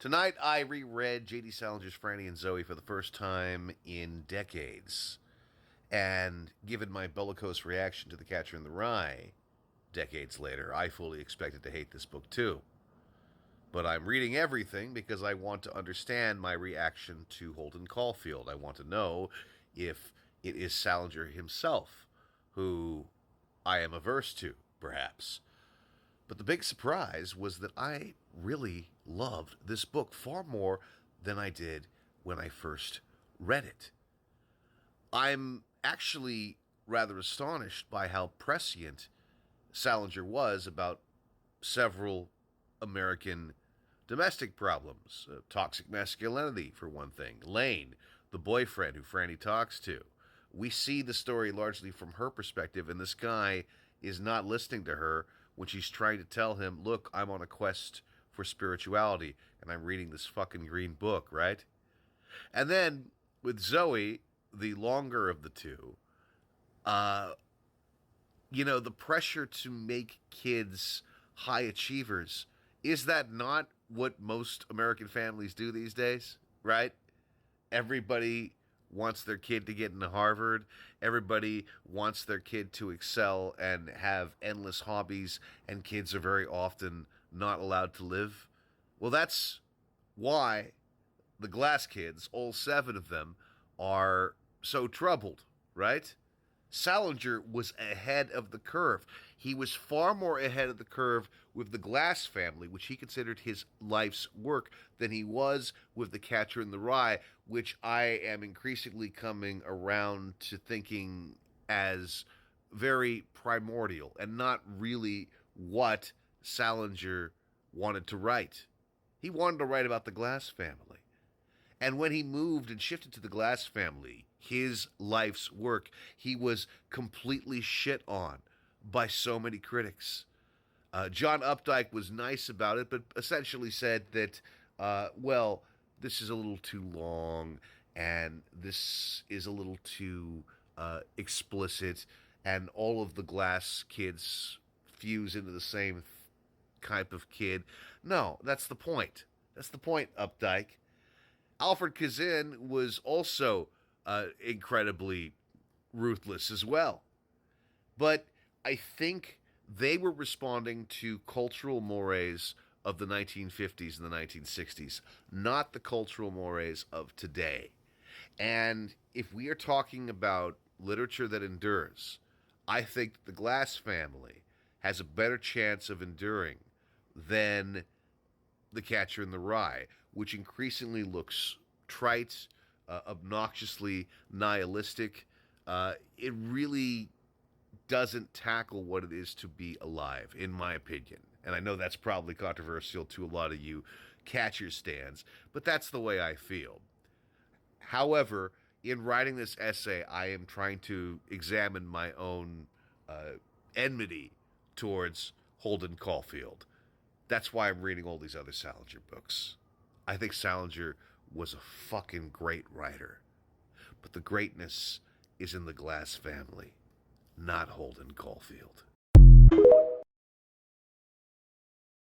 Tonight I reread J.D. Salinger's Franny and Zoe for the first time in decades. And given my bellicose reaction to The Catcher in the Rye decades later, I fully expected to hate this book too. But I'm reading everything because I want to understand my reaction to Holden Caulfield. I want to know if it is Salinger himself who I am averse to, perhaps. But the big surprise was that I really loved this book far more than I did when I first read it. I'm actually rather astonished by how prescient Salinger was about several American domestic problems. Toxic masculinity, for one thing. Lane, the boyfriend who Franny talks to. We see the story largely from her perspective, and this guy is not listening to her when she's trying to tell him, look, I'm on a quest for spirituality, and I'm reading this fucking green book, right? And then, with Zoe, the longer of the two, the pressure to make kids high achievers, is that not what most American families do these days, right? Everybody wants their kid to get into Harvard. Everybody wants their kid to excel and have endless hobbies, and kids are very often not allowed to live. Well, that's why the Glass kids, all seven of them, are so troubled, right? Salinger was ahead of the curve. He was far more ahead of the curve with the Glass family, which he considered his life's work, than he was with The Catcher in the Rye, which I am increasingly coming around to thinking as very primordial and not really what Salinger wanted to write. He wanted to write about the Glass family. And when he moved and shifted to the Glass family, his life's work, he was completely shit on by so many critics. John Updike was nice about it, but essentially said that, this is a little too long, and this is a little too explicit, and all of the Glass kids fuse into the same type of kid. No, that's the point. That's the point, Updike. Alfred Kazin was also incredibly ruthless as well. But I think they were responding to cultural mores of the 1950s and the 1960s, not the cultural mores of today. And if we are talking about literature that endures, I think the Glass family has a better chance of enduring than The Catcher in the Rye, which increasingly looks trite, obnoxiously nihilistic. It really doesn't tackle what it is to be alive, in my opinion. And I know that's probably controversial to a lot of you Catcher stands, but that's the way I feel. However, in writing this essay, I am trying to examine my own enmity towards Holden Caulfield. That's why I'm reading all these other Salinger books. I think Salinger was a fucking great writer. But the greatness is in the Glass family, not Holden Caulfield.